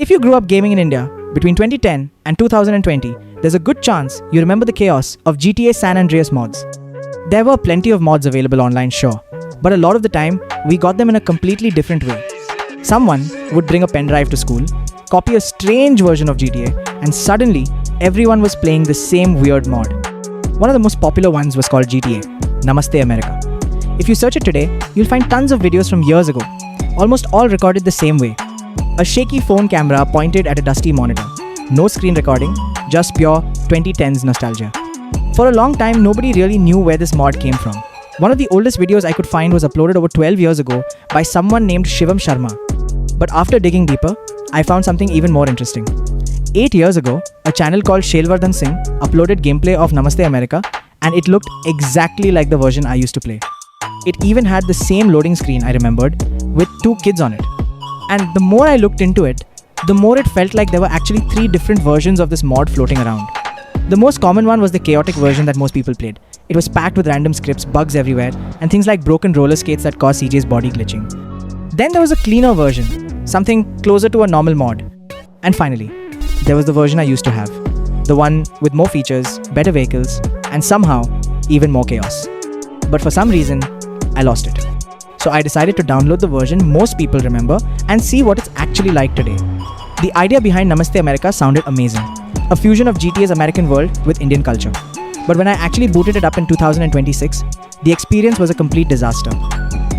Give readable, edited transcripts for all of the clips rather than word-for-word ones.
If you grew up gaming in India between 2010 and 2020, there's a good chance you remember the chaos of GTA San Andreas mods. There were plenty of mods available online, sure, but a lot of the time, we got them in a completely different way. Someone would bring a pen drive to school, copy a strange version of GTA, and suddenly, everyone was playing the same weird mod. One of the most popular ones was called GTA, Namaste America. If you search it today, you'll find tons of videos from years ago, almost all recorded the same way. A shaky phone camera pointed at a dusty monitor. No screen recording, just pure 2010s nostalgia. For a long time, nobody really knew where this mod came from. One of the oldest videos I could find was uploaded over 12 years ago by someone named Shivam Sharma. But after digging deeper, I found something even more interesting. 8 years ago, a channel called Shailvardhan Singh uploaded gameplay of Namaste America, and it looked exactly like the version I used to play. It even had the same loading screen I remembered, with 2 kids on it. And the more I looked into it, the more it felt like there were actually 3 different versions of this mod floating around. The most common one was the chaotic version that most people played. It was packed with random scripts, bugs everywhere, and things like broken roller skates that caused CJ's body glitching. Then there was a cleaner version, something closer to a normal mod. And finally, there was the version I used to have. The one with more features, better vehicles, and somehow, even more chaos. But for some reason, I lost it. So I decided to download the version most people remember and see what it's actually like today. The idea behind Namaste America sounded amazing. A fusion of GTA's American world with Indian culture. But when I actually booted it up in 2026, the experience was a complete disaster.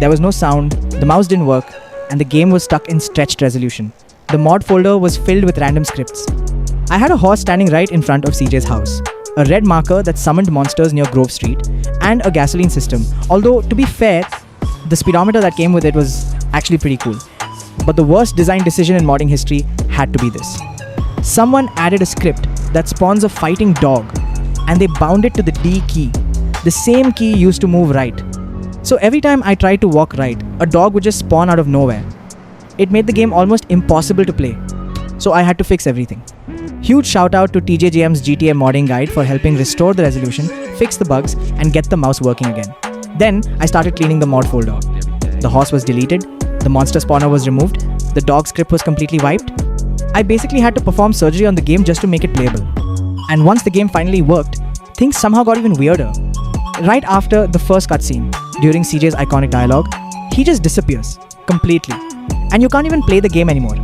There was no sound, the mouse didn't work, and the game was stuck in stretched resolution. The mod folder was filled with random scripts. I had a horse standing right in front of CJ's house, a red marker that summoned monsters near Grove Street, and a gasoline system. Although, to be fair, the speedometer that came with it was actually pretty cool. But the worst design decision in modding history had to be this. Someone added a script that spawns a fighting dog, and they bound it to the D key, the same key used to move right. So every time I tried to walk right, a dog would just spawn out of nowhere. It made the game almost impossible to play. So I had to fix everything. Huge shout out to TJJM's GTA modding guide for helping restore the resolution, fix the bugs, and get the mouse working again. Then I started cleaning the mod folder. The horse was deleted, the monster spawner was removed, the dog script was completely wiped. I basically had to perform surgery on the game just to make it playable. And once the game finally worked, things somehow got even weirder. Right after the first cutscene, during CJ's iconic dialogue, he just disappears completely. And you can't even play the game anymore.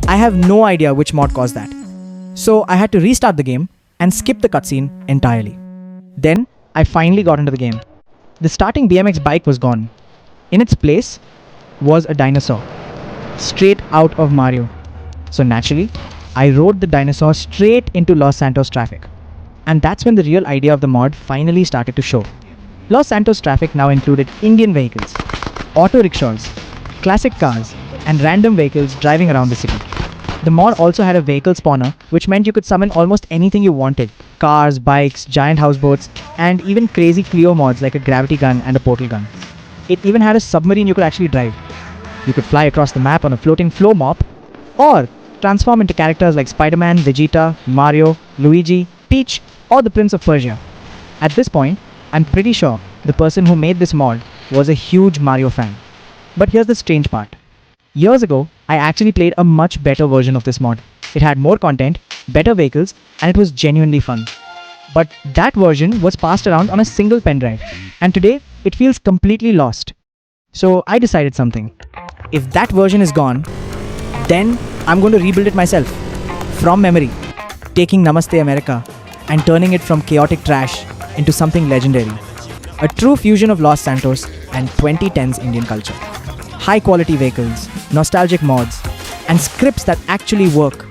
I have no idea which mod caused that. So I had to restart the game and skip the cutscene entirely. Then I finally got into the game. The starting BMX bike was gone. In its place was a dinosaur, straight out of Mario. So naturally, I rode the dinosaur straight into Los Santos traffic. And that's when the real idea of the mod finally started to show. Los Santos traffic now included Indian vehicles, auto-rickshaws, classic cars, and random vehicles driving around the city. The mod also had a vehicle spawner, which meant you could summon almost anything you wanted. Cars, bikes, giant houseboats, and even crazy Clio mods like a gravity gun and a portal gun. It even had a submarine you could actually drive. You could fly across the map on a floating flow mop, or transform into characters like Spider-Man, Vegeta, Mario, Luigi, Peach, or the Prince of Persia. At this point, I'm pretty sure the person who made this mod was a huge Mario fan. But here's the strange part. Years ago, I actually played a much better version of this mod. It had more content, better vehicles, and it was genuinely fun. But that version was passed around on a single pen drive, and today it feels completely lost. So I decided something. If that version is gone, then I'm going to rebuild it myself, from memory, taking Namaste America and turning it from chaotic trash into something legendary. A true fusion of Los Santos and 2010s Indian culture. High quality vehicles, nostalgic mods, and scripts that actually work.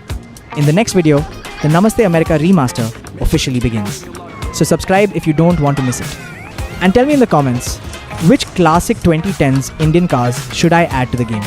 In the next video, the Namaste America remaster officially begins. So subscribe if you don't want to miss it. And tell me in the comments, which classic 2010s Indian cars should I add to the game?